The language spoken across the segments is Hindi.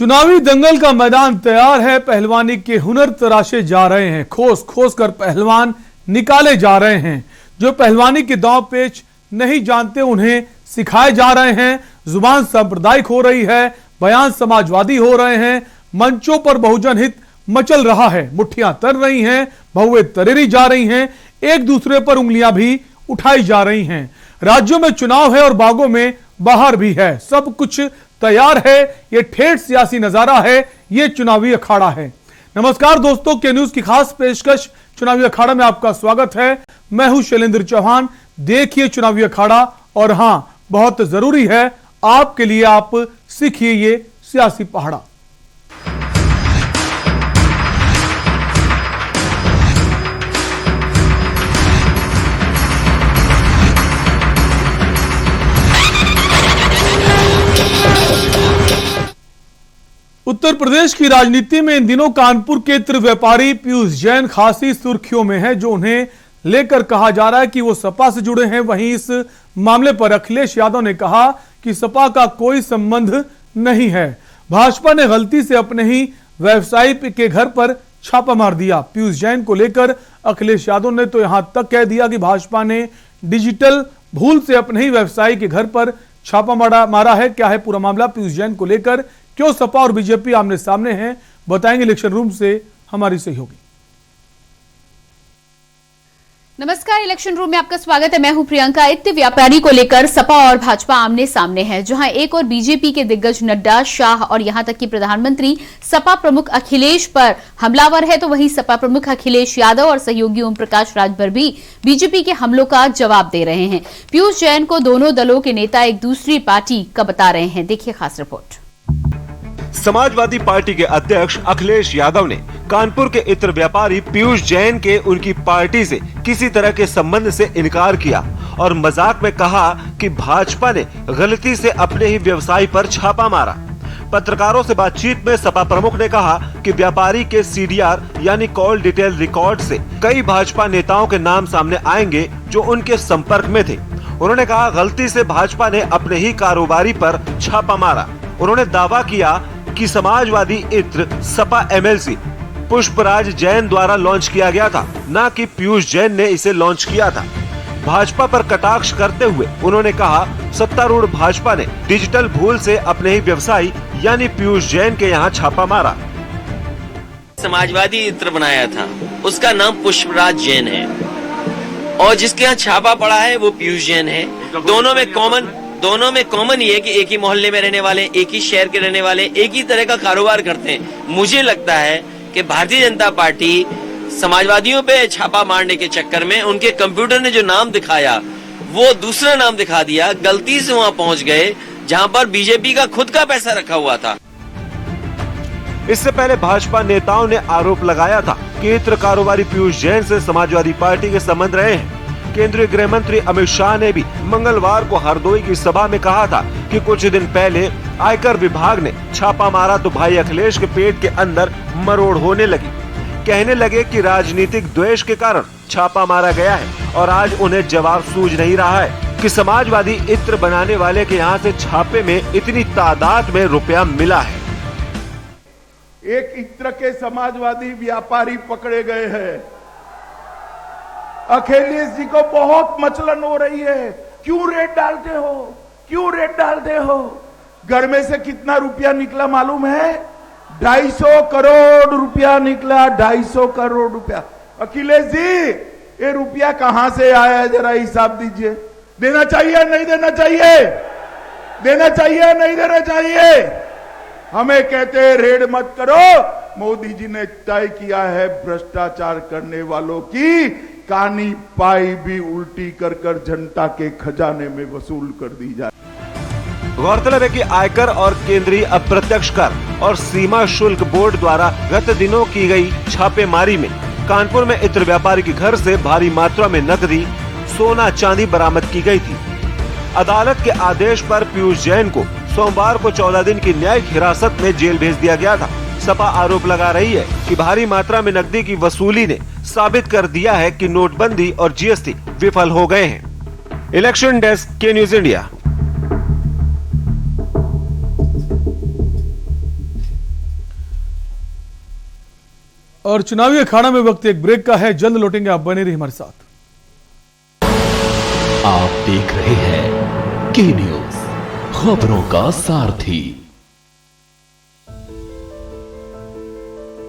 चुनावी दंगल का मैदान तैयार है। पहलवानी के हुनर तराशे जा रहे हैं। खोस खोस कर पहलवान निकाले जा रहे हैं। जो पहलवानी के दांव पेच नहीं जानते उन्हें सिखाए जा रहे हैं। जुबान सांप्रदायिक हो रही है, बयान समाजवादी हो रहे हैं। मंचों पर बहुजन हित मचल रहा है। मुट्ठियां तर रही हैं, बहुएं तरेरी जा रही हैं। एक दूसरे पर उंगलियां भी उठाई जा रही हैं। राज्यों में चुनाव है और बागों में बाहर भी है। सब कुछ तैयार है। यह ठेठ सियासी नजारा है। यह चुनावी अखाड़ा है। नमस्कार दोस्तों, के न्यूज की खास पेशकश चुनावी अखाड़ा में आपका स्वागत है। मैं हूं शैलेंद्र चौहान। देखिए चुनावी अखाड़ा, और हां, बहुत जरूरी है आपके लिए, आप सीखिए ये सियासी पहाड़ा। उत्तर प्रदेश की राजनीति में इन दिनों कानपुर के इत्र व्यापारी पीयूष जैन खासी सुर्खियों में है। जो उन्हें लेकर कहा जा रहा है कि वो सपा से जुड़े हैं। वहीं इस मामले पर अखिलेश यादव ने कहा कि सपा का कोई संबंध नहीं है। भाजपा ने गलती से अपने ही व्यवसायी के घर पर छापा मार दिया। पीयूष जैन को लेकर अखिलेश यादव ने तो यहां तक कह दिया कि भाजपा ने डिजिटल भूल से अपने ही व्यवसायी के घर पर छापा मारा है। क्या है पूरा मामला पीयूष जैन को लेकर, क्यों सपा और बीजेपी आमने सामने हैं, बताएंगे इलेक्शन रूम से हमारी सहयोगी। नमस्कार, इलेक्शन रूम में आपका स्वागत है। मैं हूं प्रियंका। इत्र व्यापारी को लेकर सपा और भाजपा आमने सामने हैं। जहां एक और बीजेपी के दिग्गज नड्डा, शाह और यहां तक कि प्रधानमंत्री सपा प्रमुख अखिलेश पर हमलावर है, तो वहीं सपा प्रमुख अखिलेश यादव और सहयोगी ओम प्रकाश राजभर भी बीजेपी के हमलों का जवाब दे रहे हैं। पीयूष जैन को दोनों दलों के नेता एक दूसरी पार्टी का बता रहे हैं। देखिए खास रिपोर्ट। समाजवादी पार्टी के अध्यक्ष अखिलेश यादव ने कानपुर के इत्र व्यापारी पीयूष जैन के उनकी पार्टी से किसी तरह के संबंध से इनकार किया और मजाक में कहा कि भाजपा ने गलती से अपने ही व्यवसायी पर छापा मारा। पत्रकारों से बातचीत में सपा प्रमुख ने कहा कि व्यापारी के सीडीआर यानी कॉल डिटेल रिकॉर्ड से कई भाजपा नेताओं के नाम सामने आएंगे जो उनके संपर्क में थे। उन्होंने कहा गलती से भाजपा ने अपने ही कारोबारी पर छापा मारा। उन्होंने दावा किया कि समाजवादी इत्र सपा एमएलसी पुष्पराज जैन द्वारा लॉन्च किया गया था, न कि पीयूष जैन ने इसे लॉन्च किया था। भाजपा पर कटाक्ष करते हुए उन्होंने कहा सत्तारूढ़ भाजपा ने डिजिटल भूल से अपने ही व्यवसायी यानी पीयूष जैन के यहाँ छापा मारा। समाजवादी इत्र बनाया था, उसका नाम पुष्पराज जैन है और जिसके यहाँ छापा पड़ा है वो पीयूष जैन है। दोनों में कॉमन ये है कि एक ही मोहल्ले में रहने वाले, एक ही शहर के रहने वाले, एक ही तरह का कारोबार करते हैं। मुझे लगता है कि भारतीय जनता पार्टी समाजवादियों पे छापा मारने के चक्कर में उनके कंप्यूटर ने जो नाम दिखाया वो दूसरा नाम दिखा दिया। गलती से वहां पहुंच गए जहां पर बीजेपी का खुद का पैसा रखा हुआ था। इससे पहले भाजपा नेताओं ने आरोप लगाया था कि इत्र कारोबारी पीयूष जैन से समाजवादी पार्टी के संबंध रहे हैं। केंद्रीय गृह मंत्री अमित शाह ने भी मंगलवार को हरदोई की सभा में कहा था कि कुछ दिन पहले आयकर विभाग ने छापा मारा तो भाई अखिलेश के पेट के अंदर मरोड़ होने लगी। कहने लगे कि राजनीतिक द्वेष के कारण छापा मारा गया है और आज उन्हें जवाब सूझ नहीं रहा है कि समाजवादी इत्र बनाने वाले के यहाँ से छापे में इतनी तादाद में रुपया मिला है। एक इत्र के समाजवादी व्यापारी पकड़े गए हैं। अखिलेश जी को बहुत मचलन हो रही है। क्यों रेट डालते हो, क्यों रेट डालते हो? घर में से कितना रुपया निकला मालूम है? 250 करोड़ रुपया निकला। 250 करोड़ रुपया। अखिलेश जी, ये रुपया कहां से आया है, जरा हिसाब दीजिए। देना चाहिए नहीं देना चाहिए? देना चाहिए नहीं देना चाहिए? हमें कहते हैं रेड मत करो। मोदी जी ने तय किया है भ्रष्टाचार करने वालों की कानी पाई भी उल्टी कर कर जनता के खजाने में वसूल कर दी जाए। गौरतलब है कि आयकर और केंद्रीय अप्रत्यक्ष कर और सीमा शुल्क बोर्ड द्वारा गत दिनों की गई छापेमारी में कानपुर में इत्र व्यापारी के घर से भारी मात्रा में नकदी, सोना चांदी बरामद की गई थी। अदालत के आदेश पर पीयूष जैन को सोमवार को 14 दिन की न्यायिक हिरासत में जेल भेज दिया गया था। सपा आरोप लगा रही है कि भारी मात्रा में नकदी की वसूली ने साबित कर दिया है कि नोटबंदी और जीएसटी विफल हो गए हैं। इलेक्शन डेस्क, के न्यूज इंडिया। और चुनावी अखाड़ा में वक्त एक ब्रेक का है, जल्द लौटेंगे, आप बने रहिए हमारे साथ। आप देख रहे हैं के न्यूज, खबरों का सारथी।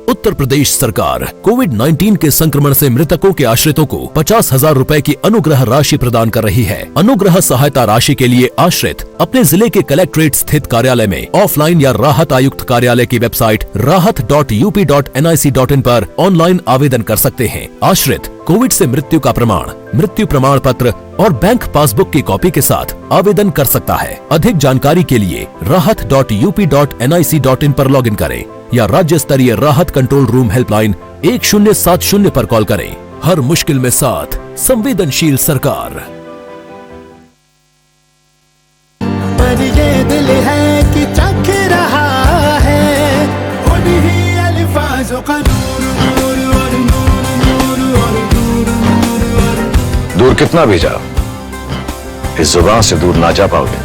उत्तर प्रदेश सरकार कोविड-19 के संक्रमण से मृतकों के आश्रितों को 50,000 रुपए की अनुग्रह राशि प्रदान कर रही है। अनुग्रह सहायता राशि के लिए आश्रित अपने जिले के कलेक्ट्रेट स्थित कार्यालय में ऑफलाइन या राहत आयुक्त कार्यालय की वेबसाइट rahat.up.nic.in पर ऑनलाइन आवेदन कर सकते हैं। आश्रित कोविड से मृत्यु का प्रमाण, मृत्यु प्रमाण पत्र और बैंक पासबुक की कॉपी के साथ आवेदन कर सकता है। अधिक जानकारी के लिए rahat.up.nic.in पर लॉगिन करें या राज्य स्तरीय राहत कंट्रोल रूम हेल्पलाइन 1070 पर कॉल करें। हर मुश्किल में साथ, संवेदनशील सरकार। पर ये दिल है कि चख रहा है उन्हीं अल्फाजों का दूर कितना भी जाओ, इस जुबान से दूर ना जा पाओगे।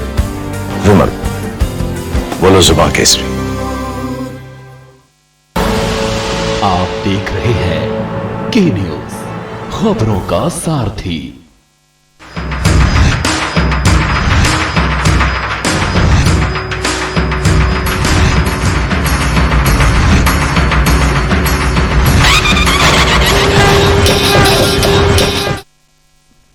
विमल, बोलो जुबान केसरी। आप देख रहे हैं के न्यूज, खबरों का सारथी।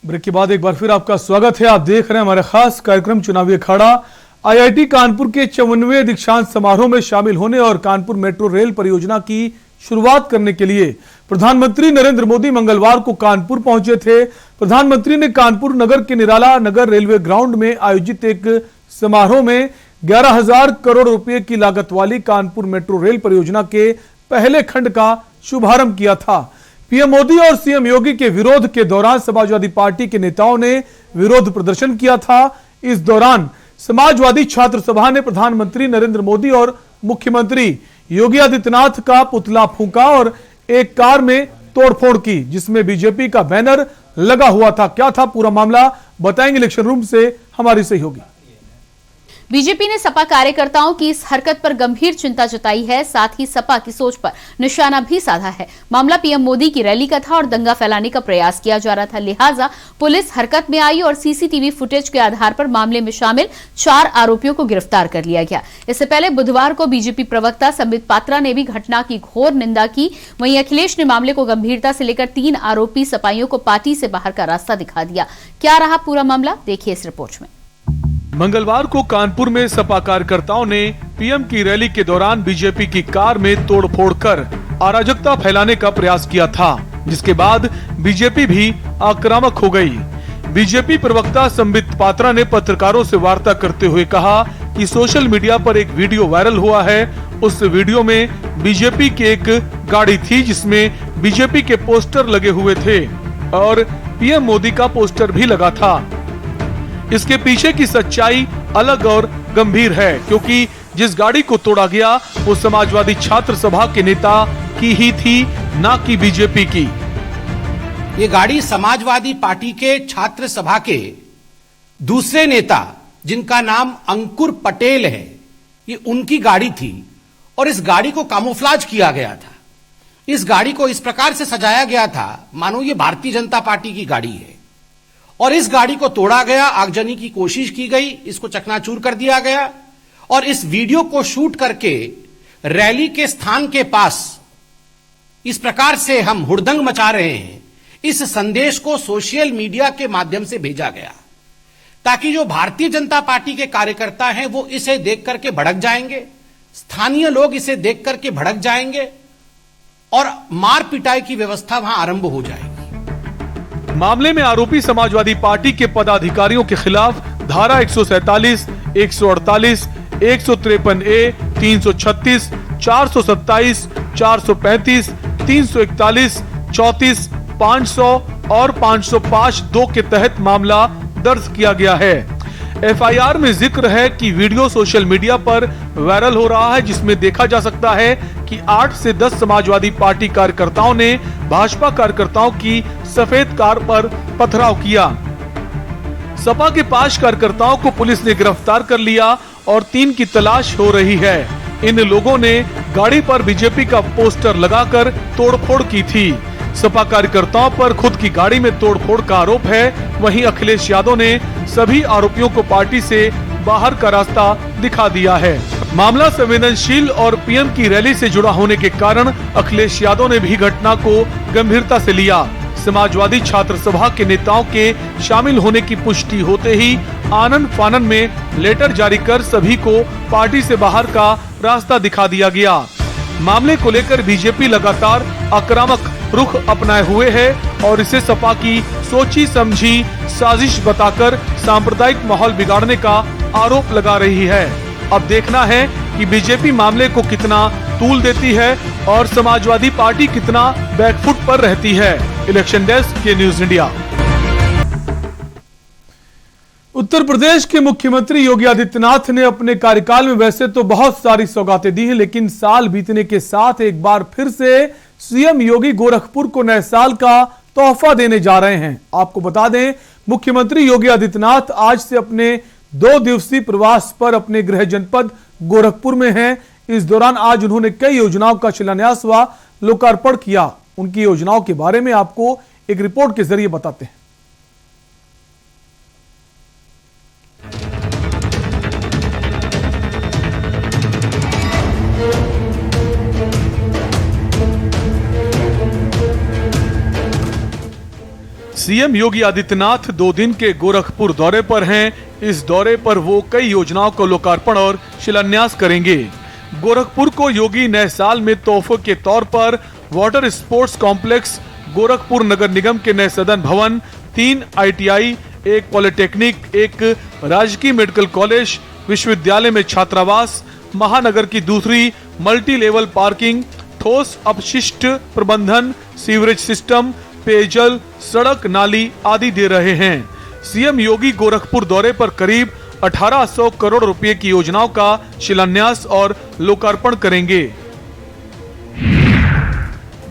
ब्रेक के बाद एक बार फिर आपका स्वागत है। आप देख रहे हैं हमारे खास कार्यक्रम चुनावी अखाड़ा। आईआईटी कानपुर के 54वें दीक्षांत समारोह में शामिल होने और कानपुर मेट्रो रेल परियोजना की शुरुआत करने के लिए प्रधानमंत्री नरेंद्र मोदी मंगलवार को कानपुर पहुंचे थे। प्रधानमंत्री ने कानपुर नगर के निराला नगर रेलवे ग्राउंड में आयोजित एक समारोह में 11,000 करोड़ रुपए की लागत वाली कानपुर मेट्रो रेल परियोजना के पहले खंड का शुभारंभ किया था। पीएम मोदी और सीएम योगी के विरोध के दौरान समाजवादी पार्टी के नेताओं ने विरोध प्रदर्शन किया था। इस दौरान समाजवादी छात्र सभा ने प्रधानमंत्री नरेंद्र मोदी और मुख्यमंत्री योगी आदित्यनाथ का पुतला फूंका और एक कार में तोड़फोड़ की, जिसमें बीजेपी का बैनर लगा हुआ था। क्या था पूरा मामला, बताएंगे इलेक्शन रूम से हमारी सहयोगी। बीजेपी ने सपा कार्यकर्ताओं की इस हरकत पर गंभीर चिंता जताई है, साथ ही सपा की सोच पर निशाना भी साधा है। मामला पीएम मोदी की रैली का था और दंगा फैलाने का प्रयास किया जा रहा था, लिहाजा पुलिस हरकत में आई और सीसीटीवी फुटेज के आधार पर मामले में शामिल 4 आरोपियों को गिरफ्तार कर लिया गया। इससे पहले बुधवार को बीजेपी प्रवक्ता संबित पात्रा ने भी घटना की घोर निंदा की। वहीं अखिलेश ने मामले को गंभीरता से लेकर 3 आरोपी सपाइयों को पार्टी से बाहर का रास्ता दिखा दिया। क्या रहा पूरा मामला, देखिए इस रिपोर्ट में। मंगलवार को कानपुर में सपा कार्यकर्ताओं ने पीएम की रैली के दौरान बीजेपी की कार में तोड़फोड़ कर अराजकता फैलाने का प्रयास किया था, जिसके बाद बीजेपी भी आक्रामक हो गई। बीजेपी प्रवक्ता संबित पात्रा ने पत्रकारों से वार्ता करते हुए कहा कि सोशल मीडिया पर एक वीडियो वायरल हुआ है। उस वीडियो में बीजेपी की एक गाड़ी थी जिसमें बीजेपी के पोस्टर लगे हुए थे और पीएम मोदी का पोस्टर भी लगा था। इसके पीछे की सच्चाई अलग और गंभीर है, क्योंकि जिस गाड़ी को तोड़ा गया वो समाजवादी छात्र सभा के नेता की ही थी, ना कि बीजेपी की। ये गाड़ी समाजवादी पार्टी के छात्र सभा के दूसरे नेता, जिनका नाम अंकुर पटेल है, ये उनकी गाड़ी थी और इस गाड़ी को कामोफ्लाज किया गया था। इस गाड़ी को इस प्रकार से सजाया गया था मानो ये भारतीय जनता पार्टी की गाड़ी है और इस गाड़ी को तोड़ा गया, आगजनी की कोशिश की गई, इसको चकनाचूर कर दिया गया और इस वीडियो को शूट करके रैली के स्थान के पास इस प्रकार से हम हुड़दंग मचा रहे हैं, इस संदेश को सोशल मीडिया के माध्यम से भेजा गया ताकि जो भारतीय जनता पार्टी के कार्यकर्ता हैं वो इसे देख करके भड़क जाएंगे, स्थानीय लोग इसे देख करके भड़क जाएंगे और मार पिटाई की व्यवस्था वहां आरंभ हो जाएगी। मामले में आरोपी समाजवादी पार्टी के पदाधिकारियों के खिलाफ धारा 147, 148, 153A, 336, 427, 435, 341, 34, 500 और 505(2) के तहत मामला दर्ज किया गया है। एफआईआर में जिक्र है कि वीडियो सोशल मीडिया पर वायरल हो रहा है, जिसमें देखा जा सकता है कि 8 से 10 समाजवादी पार्टी कार्यकर्ताओं ने भाजपा कार्यकर्ताओं की सफेद कार पर पथराव किया। सपा के 5 कार्यकर्ताओं को पुलिस ने गिरफ्तार कर लिया और 3 की तलाश हो रही है। इन लोगों ने गाड़ी पर बीजेपी का पोस्टर लगाकर तोड़फोड़ की थी। सपा कार्यकर्ताओं पर खुद की गाड़ी में तोड़फोड़ का आरोप है। वहीं अखिलेश यादव ने सभी आरोपियों को पार्टी से बाहर का रास्ता दिखा दिया है। मामला संवेदनशील और पीएम की रैली से जुड़ा होने के कारण अखिलेश यादव ने भी घटना को गंभीरता से लिया। समाजवादी छात्र सभा के नेताओं के शामिल होने की पुष्टि होते ही आनन फानन में लेटर जारी कर सभी को पार्टी से बाहर का रास्ता दिखा दिया गया। मामले को लेकर बीजेपी लगातार आक्रामक रुख अपनाए हुए है और इसे सपा की सोची समझी साजिश बताकर सांप्रदायिक माहौल बिगाड़ने का आरोप लगा रही है। अब देखना है कि बीजेपी मामले को कितना तूल देती है और समाजवादी पार्टी कितना बैकफुट पर रहती है। इलेक्शन डेस्क के न्यूज इंडिया। उत्तर प्रदेश के मुख्यमंत्री योगी आदित्यनाथ ने अपने कार्यकाल में वैसे तो बहुत सारी सौगातें दी हैं, लेकिन साल बीतने के साथ एक बार फिर से सीएम योगी गोरखपुर को नए साल का तोहफा देने जा रहे हैं। आपको बता दें, मुख्यमंत्री योगी आदित्यनाथ आज से अपने 2 दिवसीय प्रवास पर अपने गृह जनपद गोरखपुर में हैं। इस दौरान आज उन्होंने कई योजनाओं का शिलान्यास व लोकार्पण किया। उनकी योजनाओं के बारे में आपको एक रिपोर्ट के जरिए बताते हैं। सीएम योगी आदित्यनाथ 2 दिन के गोरखपुर दौरे पर हैं। इस दौरे पर वो कई योजनाओं को लोकार्पण और शिलान्यास करेंगे। गोरखपुर को योगी नए साल में तोहफे के तौर पर वाटर स्पोर्ट्स कॉम्प्लेक्स, गोरखपुर नगर निगम के नए सदन भवन, 3 ITI, 1 पॉलिटेक्निक, 1 राजकीय मेडिकल कॉलेज, विश्वविद्यालय में छात्रावास, महानगर की दूसरी मल्टी लेवल पार्किंग, ठोस अपशिष्ट प्रबंधन, सीवरेज सिस्टम, पेयजल, सड़क, नाली आदि दे रहे हैं। सीएम योगी गोरखपुर दौरे पर करीब 1800 करोड़ रुपए की योजनाओं का शिलान्यास और लोकार्पण करेंगे।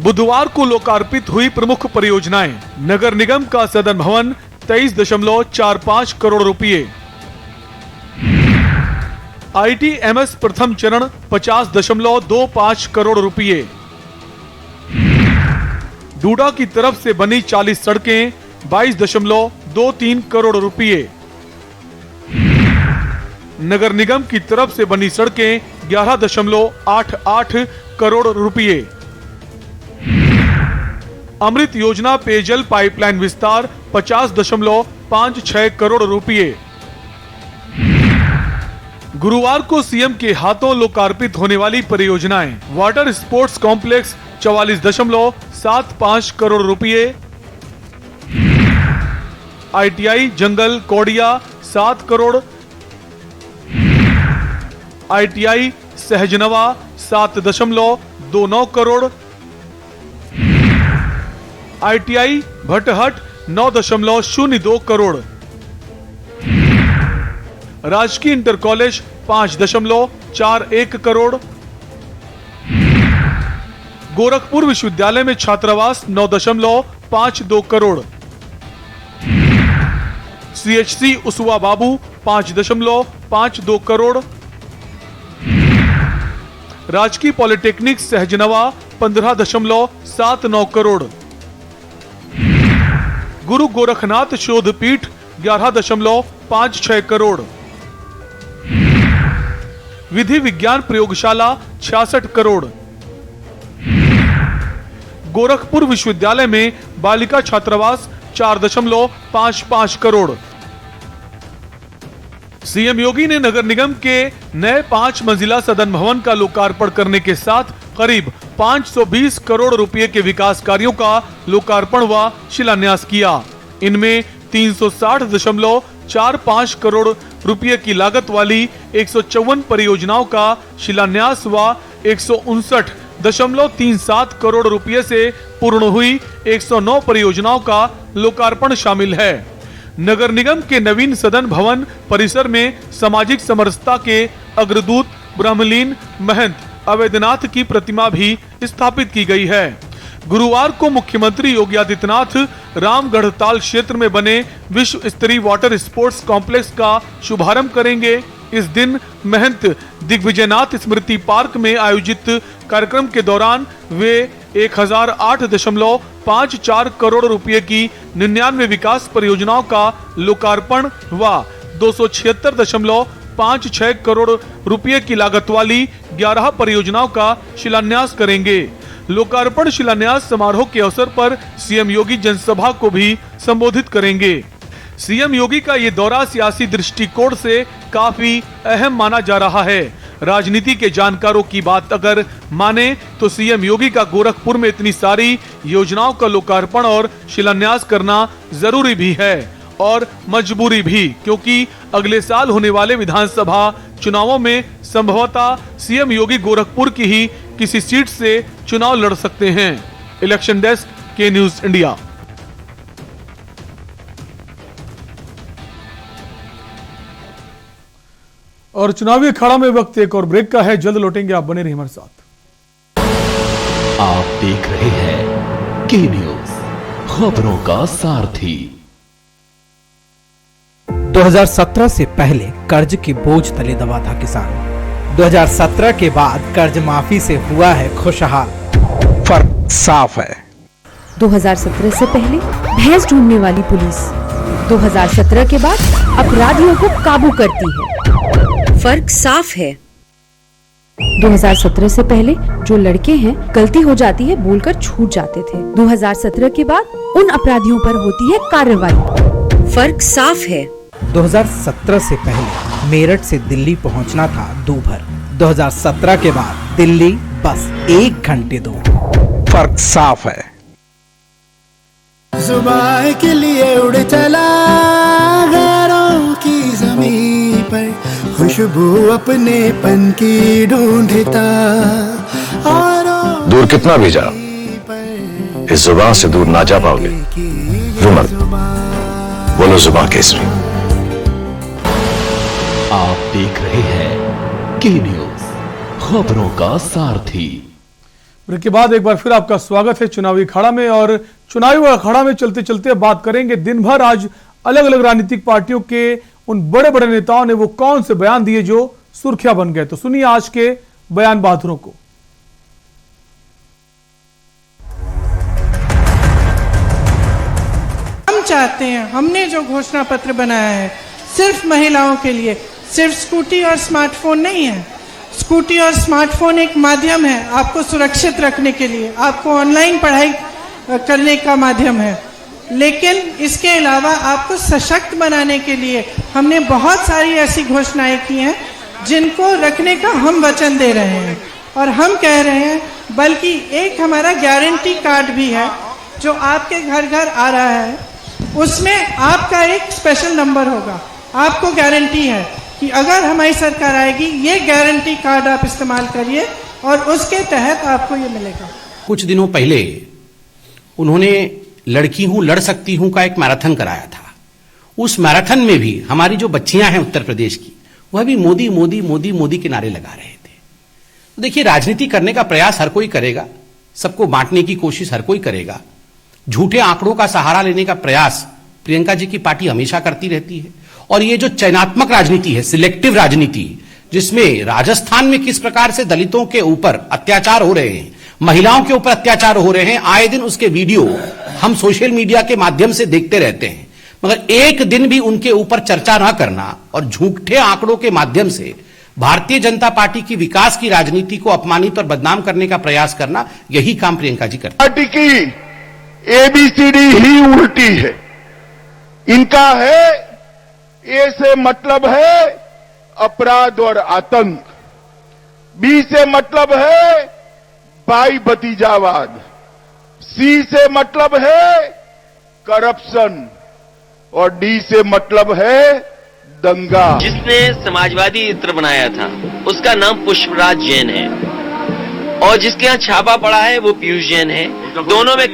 बुधवार को लोकार्पित हुई प्रमुख परियोजनाएं: नगर निगम का सदन भवन 23.45 करोड़ रुपए, ITMS प्रथम चरण 50.25 करोड़ रुपए, डूडा की तरफ से बनी 40 सड़कें 22.23 करोड़ रुपए, नगर निगम की तरफ से बनी सड़कें 11.88 करोड़ रुपए, अमृत योजना पेयजल पाइपलाइन विस्तार 50.56 करोड़ रुपए। गुरुवार को सीएम के हाथों लोकार्पित होने वाली परियोजनाएं: वाटर स्पोर्ट्स कॉम्प्लेक्स 44.75 करोड़ रुपए, ITI जंगल कौड़िया 7 करोड़, ITI सहजनवा 7.29 करोड़, ITI भटहट 9.02 करोड़, राजकीय इंटर कॉलेज 5.41 करोड़, गोरखपुर विश्वविद्यालय में छात्रावास 9.52 करोड़, CHC उसवा बाबू 5.52 करोड़, राजकीय पॉलिटेक्निक सहजनवा 15.79 करोड़, गुरु गोरखनाथ शोध पीठ 11.56 करोड़, विधि विज्ञान प्रयोगशाला 66 करोड़, गोरखपुर विश्वविद्यालय में बालिका छात्रावास 4.55 करोड़। सीएम योगी ने नगर निगम के नए 5 मंजिला सदन भवन का लोकार्पण करने के साथ करीब 520 करोड़ रुपए के विकास कार्यों का लोकार्पण व शिलान्यास किया। इनमें 360.45 करोड़ रुपए की लागत वाली 154 परियोजनाओं का शिलान्यास व 159.37 करोड़ रुपए से पूर्ण हुई 109 परियोजनाओं का लोकार्पण शामिल है। नगर निगम के नवीन सदन भवन परिसर में सामाजिक समरसता के अग्रदूत ब्रह्मलीन महंत अवैधनाथ की प्रतिमा भी स्थापित की गई है। गुरुवार को मुख्यमंत्री योगी आदित्यनाथ रामगढ़ताल क्षेत्र में बने विश्व स्तरीय वाटर स्पोर्ट्स कॉम्प्लेक्स का शुभारंभ करेंगे। इस दिन महंत दिग्विजयनाथ स्मृति पार्क में आयोजित कार्यक्रम के दौरान वे 1008.54 करोड़ रुपए की 99 विकास परियोजनाओं का लोकार्पण व 276.56 करोड़ रुपए की लागत वाली 11 परियोजनाओं का शिलान्यास करेंगे। लोकार्पण शिलान्यास समारोह के अवसर पर सीएम योगी जनसभा को भी संबोधित करेंगे। सीएम योगी का ये दौरा सियासी दृष्टिकोण से काफी अहम माना जा रहा है। राजनीति के जानकारों की बात अगर माने तो सीएम योगी का गोरखपुर में इतनी सारी योजनाओं का लोकार्पण और शिलान्यास करना जरूरी भी है और मजबूरी भी, क्योंकि अगले साल होने वाले विधानसभा चुनावों में संभवतः सीएम योगी गोरखपुर की ही किसी सीट से चुनाव लड़ सकते हैं। इलेक्शन डेस्क के न्यूज इंडिया। और चुनावी अखाड़ा में वक्त एक और ब्रेक का है, जल्द लौटेंगे, आप बने रहिए हमारे साथ। आप देख रहे हैं के न्यूज, खबरों का सारथी। 2017 से पहले कर्ज के बोझ तले दबा था किसान। 2017 के बाद कर्ज माफी से हुआ है खुशहाल। फर्क साफ है। 2017 से पहले भैंस ढूंढने वाली पुलिस 2017 के बाद अपराधियों को काबू करती है। फर्क साफ है। 2017 से पहले जो लड़के हैं गलती हो जाती है बोलकर छूट जाते थे। 2017 के बाद उन अपराधियों पर होती है कार्रवाई। फर्क साफ है। 2017 से पहले मेरठ से दिल्ली पहुंचना था 2 भर। 2017 के बाद दिल्ली बस 1 घंटे दूर। फर्क साफ है। जुबान के लिए उड़ चला गैरों की ज़मीं पर, खुशबू अपने पन की ढूंढता। दूर कितना भी जाओ, इस जुबान से दूर ना जा पाओगे। विमल, बोलो जुबान केसरी। आप देख रहे हैं के न्यूज, खबरों का सारथी। ब्रेक के बाद एक बार फिर आपका स्वागत है चुनावी अखाड़ा में। और चुनावी अखाड़ा में चलते चलते बात करेंगे दिन भर आज अलग अलग राजनीतिक पार्टियों के उन बड़े बड़े नेताओं ने वो कौन से बयान दिए जो सुर्खियां बन गए। तो सुनिए आज के बयान बहादुरों को। हम चाहते हैं, हमने जो घोषणा पत्र बनाया है सिर्फ महिलाओं के लिए, सिर्फ स्कूटी और स्मार्टफोन नहीं है। स्कूटी और स्मार्टफोन एक माध्यम है आपको सुरक्षित रखने के लिए, आपको ऑनलाइन पढ़ाई करने का माध्यम है, लेकिन इसके अलावा आपको सशक्त बनाने के लिए हमने बहुत सारी ऐसी घोषणाएं की हैं जिनको रखने का हम वचन दे रहे हैं। और हम कह रहे हैं, बल्कि एक हमारा गारंटी कार्ड भी है जो आपके घर घर आ रहा है। उसमें आपका एक स्पेशल नंबर होगा। आपको गारंटी है कि अगर हमारी सरकार आएगी, ये गारंटी कार्ड आप इस्तेमाल करिए और उसके तहत आपको ये मिलेगा। कुछ दिनों पहले उन्होंने लड़की हूं लड़ सकती हूं का एक मैराथन कराया था। उस मैराथन में भी हमारी जो बच्चियां हैं उत्तर प्रदेश की, वह भी मोदी मोदी मोदी मोदी के नारे लगा रहे थे। तो देखिए, राजनीति करने का प्रयास हर कोई करेगा, सबको बांटने की कोशिश हर कोई करेगा। झूठे आंकड़ों का सहारा लेने का प्रयास प्रियंका जी की पार्टी हमेशा करती रहती है। और ये जो चयनात्मक राजनीति है, सिलेक्टिव राजनीति, जिसमें राजस्थान में किस प्रकार से दलितों के ऊपर अत्याचार हो रहे हैं, महिलाओं के ऊपर अत्याचार हो रहे हैं, आए दिन उसके वीडियो हम सोशल मीडिया के माध्यम से देखते रहते हैं, मगर एक दिन भी उनके ऊपर चर्चा ना करना और झूठे आंकड़ों के माध्यम से भारतीय जनता पार्टी की विकास की राजनीति को अपमानित और बदनाम करने का प्रयास करना, यही काम प्रियंका जी करती। पार्टी की एबीसीडी ही उल्टी है। इनका है, ए से मतलब है अपराध और आतंक, बी से मतलब है भाई भतीजावाद, सी से मतलब है करप्शन और डी से मतलब है दंगा। जिसने समाजवादी इत्र बनाया था उसका नाम पुष्पराज जैन है और जिसके यहाँ छापा पड़ा है वो पीयूष जैन है। दोनों में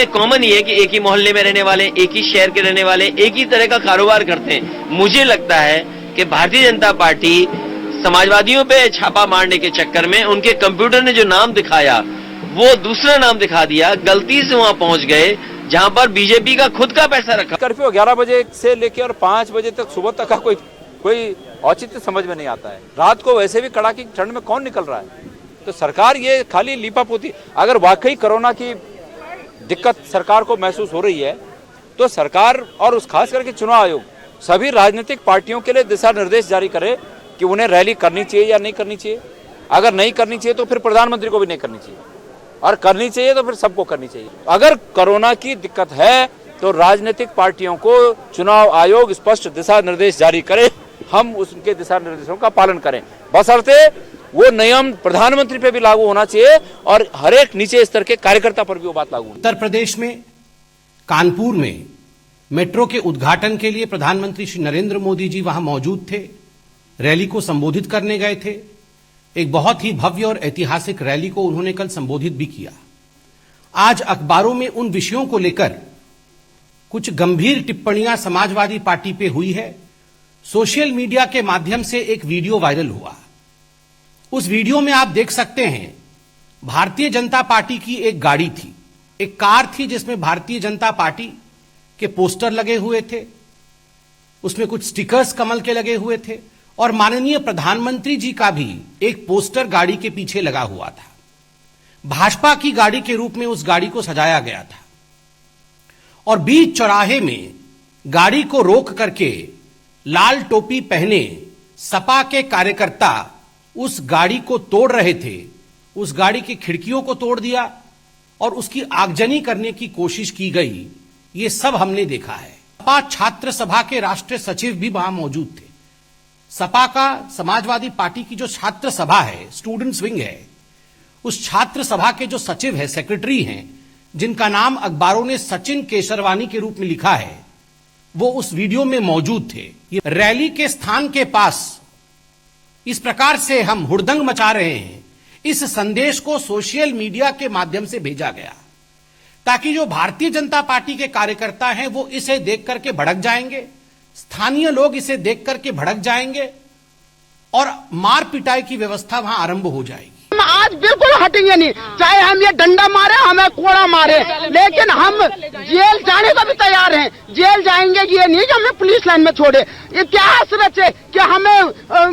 कॉमन ये है कि एक ही मोहल्ले में रहने वाले, एक ही शहर के रहने वाले, एक ही तरह का कारोबार करते हैं। मुझे लगता है कि भारतीय जनता पार्टी समाजवादियों पे छापा मारने के चक्कर में उनके कंप्यूटर ने जो नाम दिखाया वो दूसरा नाम दिखा दिया, गलती से वहां पहुंच गए जहां पर बीजेपी का खुद का पैसा रखा। कर्फ्यू 11 बजे से लेकर और 5 बजे तक सुबह तक का कोई औचित्य समझ में नहीं आता है। रात को वैसे भी कड़ाके की ठंड में कौन निकल रहा है? तो सरकार ये खाली लीपापोती, अगर वाकई कोरोना की दिक्कत सरकार को महसूस हो रही है तो सरकार और उस खास करके चुनाव आयोग सभी राजनीतिक पार्टियों के लिए दिशा निर्देश जारी करे कि उन्हें रैली करनी चाहिए या नहीं करनी चाहिए। अगर नहीं करनी चाहिए तो फिर प्रधानमंत्री को भी नहीं करनी चाहिए, और करनी चाहिए तो फिर सबको करनी चाहिए। अगर कोरोना की दिक्कत है तो राजनीतिक पार्टियों को चुनाव आयोग स्पष्ट दिशा निर्देश जारी करे, हम उनके दिशा निर्देशों का पालन करें, बशर्ते वो नियम प्रधानमंत्री पे भी लागू होना चाहिए और हर एक नीचे स्तर के कार्यकर्ता पर भी वो बात लागू। उत्तर प्रदेश में कानपुर में मेट्रो के उद्घाटन के लिए प्रधानमंत्री श्री नरेंद्र मोदी जी वहां मौजूद थे, रैली को संबोधित करने गए थे। एक बहुत ही भव्य और ऐतिहासिक रैली को उन्होंने कल संबोधित भी किया। आज अखबारों में उन विषयों को लेकर कुछ गंभीर टिप्पणियां समाजवादी पार्टी पे हुई है। सोशल मीडिया के माध्यम से एक वीडियो वायरल हुआ। उस वीडियो में आप देख सकते हैं भारतीय जनता पार्टी की एक गाड़ी थी, एक कार थी जिसमें भारतीय जनता पार्टी के पोस्टर लगे हुए थे, उसमें कुछ स्टिकर्स कमल के लगे हुए थे और माननीय प्रधानमंत्री जी का भी एक पोस्टर गाड़ी के पीछे लगा हुआ था। भाजपा की गाड़ी के रूप में उस गाड़ी को सजाया गया था और बीच चौराहे में गाड़ी को रोक करके लाल टोपी पहने सपा के कार्यकर्ता उस गाड़ी को तोड़ रहे थे। उस गाड़ी की खिड़कियों को तोड़ दिया और उसकी आगजनी करने की कोशिश की गई। ये सब हमने देखा है। सपा छात्र सभा के राष्ट्रीय सचिव भी वहां मौजूद थे। सपा का, समाजवादी पार्टी की जो छात्र सभा है, स्टूडेंट्स विंग है, उस छात्र सभा के जो सचिव है, सेक्रेटरी हैं, जिनका नाम अखबारों ने सचिन केसरवानी के रूप में लिखा है, वो उस वीडियो में मौजूद थे। ये रैली के स्थान के पास इस प्रकार से हम हुड़दंग मचा रहे हैं, इस संदेश को सोशल मीडिया के माध्यम से भेजा गया ताकि जो भारतीय जनता पार्टी के कार्यकर्ता हैं वो इसे देख करके भड़क जाएंगे, स्थानीय लोग इसे देख करके भड़क जाएंगे और मार पिटाई की व्यवस्था वहां आरंभ हो जाएगी। हम आज बिल्कुल हटेंगे नहीं, चाहे हम ये डंडा मारे, हमें कोड़ा मारे, लेकिन हम जेल जाने को भी तैयार हैं। जेल जाएंगे ये नहीं कि हमें पुलिस लाइन में छोड़े। इतिहास रचे कि हमें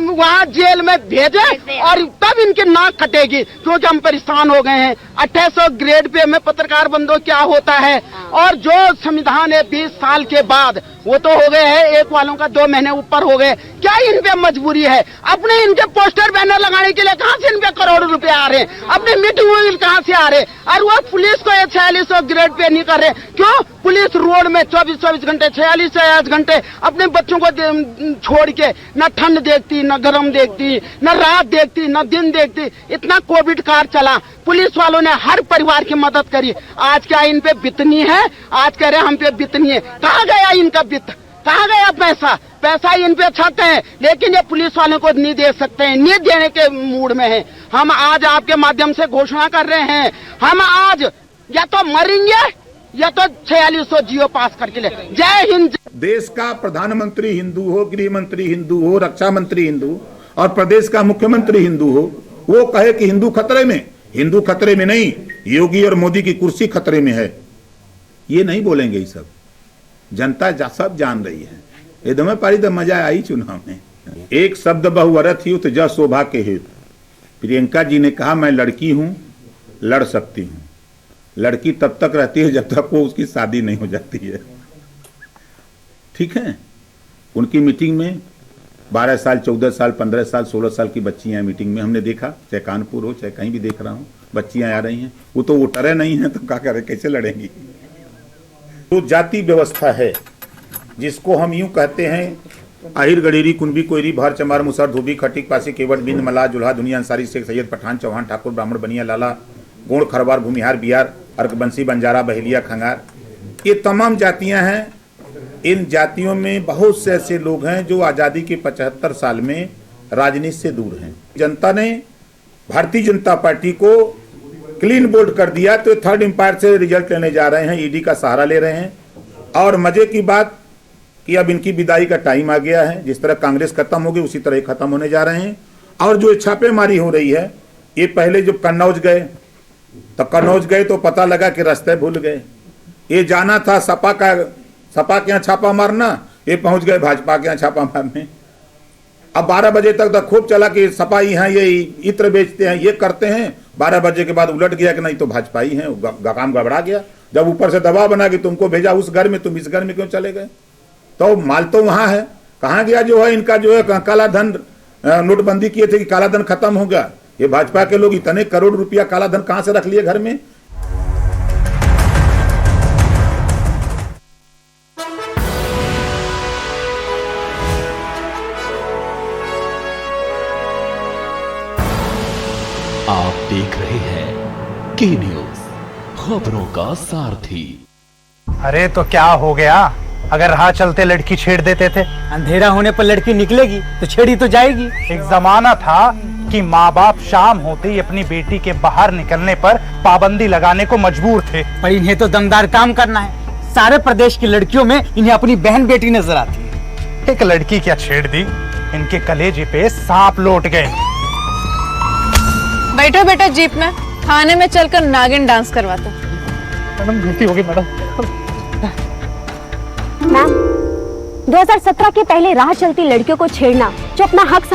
वहाँ जेल में भेजे और तब इनकी नाक कटेगी, क्योंकि हम परेशान हो गए हैं। 2800 ग्रेड पे हमें पत्रकार बंदो क्या होता है, और जो संविधान है 20 साल के बाद वो तो हो गए हैं, एक वालों का 2 महीने ऊपर हो गए। क्या इन पे मजबूरी है? अपने इनके पोस्टर बैनर लगाने के लिए कहाँ से इन पे करोड़ों रुपए आ रहे हैं? अपने मीटिंग कहाँ से आ रहे? और वो पुलिस को 4600 ग्रेड पे नहीं कर रहे, क्यों? पुलिस रोड में 24-24 घंटे, 46 घंटे अपने बच्चों को छोड़ के न ठंड देखती, न गर्म देखती, न रात देखती, न दिन देखती। इतना कोविड काल चला, पुलिस वालों ने हर परिवार की मदद करी। आज क्या इन पे बितनी है? आज कह रहे हम पे बितनी है। कहाँ गया इनका वित्त? कहाँ गया पैसा? पैसा इन पे छाते हैं, लेकिन ये पुलिस वालों को नहीं दे सकते हैं, नहीं देने के मूड में है। हम आज आपके माध्यम से घोषणा कर रहे हैं, हम आज या तो मरेंगे या तो 4600 जियो पास करके ले। जय हिंद। देश का प्रधानमंत्री हिंदू हो, गृह मंत्री हिंदू हो, रक्षा मंत्री हिंदू और प्रदेश का मुख्यमंत्री हिंदू हो, वो कहे कि हिंदू खतरे में। हिंदू खतरे में नहीं, योगी और मोदी की कुर्सी खतरे में है। ये नहीं बोलेंगे, ये सब जनता सब जान रही है। एकदम पारी तो मजा आई चुनाव में। एक शब्द बहुअरथ युत जय शोभा के हेतु। प्रियंका जी ने कहा मैं लड़की हूं, लड़ सकती हूं। लड़की तब तक रहती है जब तक वो उसकी शादी नहीं हो जाती है। ठीक है, उनकी मीटिंग में 12 साल, 14 साल, 15 साल, 16 साल की बच्चियां मीटिंग में हमने देखा, चाहे कानपुर हो चाहे कहीं भी देख रहा हूं, बच्चियां आ रही हैं। वो तो वोटरें नहीं हैं, तो क्या करें, कैसे लड़ेंगी? तो जाति व्यवस्था है जिसको हम यूं कहते हैं आहिर गडेरी कुंभी कोयरी भर चमार मुसर धोबी खटिक पासी केवट बिंद मला जुल्हा दुनिया अंसारी शेख सैयद पठान चौहान ठाकुर ब्राह्मण बनिया लाला गोड़ खरवार भूमिहार बिहार अर्कबंसी बंजारा बहेलिया खंगार, ये तमाम जातियां हैं। इन जातियों में बहुत से ऐसे लोग हैं जो आज़ादी के 75 साल में राजनीति से दूर हैं। जनता ने भारतीय जनता पार्टी को क्लीन बोल्ड कर दिया, तो थर्ड एम्पायर से रिजल्ट लेने जा रहे हैं, ईडी का सहारा ले रहे हैं। और मजे की बात कि अब इनकी विदाई का टाइम आ गया है। जिस तरह कांग्रेस खत्म होगी उसी तरह खत्म होने जा रहे हैं। और जो छापेमारी हो रही है, ये पहले जब कन्नौज गए तो पता लगा कि रास्ते भूल गए। ये जाना था सपा के यहाँ छापा मारना, ये पहुंच गए भाजपा के यहाँ छापा मारने। अब 12 बजे तक खूब चला कि सपाई हैं, ये इत्र बेचते हैं, ये करते हैं। 12 बजे के बाद उलट गया कि नहीं तो भाजपाई हैं, काम गड़बड़ा गया। जब ऊपर से दबाव बना कि तुमको भेजा उस घर में, तुम इस घर में क्यों चले गए? तो माल तो वहां है, कहाँ गया जो है इनका जो है काला धन? नोटबंदी किए थे कि काला धन खत्म हो गया। ये भाजपा के लोग इतने करोड़ रुपया काला धन कहां से रख लिए घर में? आप देख रहे हैं के न्यूज, खबरों का सारथी। अरे तो क्या हो गया? अगर राह चलते लड़की छेड़ देते थे, अंधेरा होने पर लड़की निकलेगी तो छेड़ी तो जाएगी। एक जमाना था कि माँ बाप शाम होते ही अपनी बेटी के बाहर निकलने पर पाबंदी लगाने को मजबूर थे। पर इन्हें तो दमदार काम करना है। सारे प्रदेश की लड़कियों में इन्हें अपनी बहन बेटी नजर आती है। एक लड़की क्या छेड़ दी, इनके कलेजे पे सांप लौट गए। बैठो बेटा जीप में, थाने में चलकर नागिन डांस करवाते। मैडम गलती होगी मैडम। मैम, 2017 के पहले राह चलती लड़कियों को छेड़ना जो अपना हक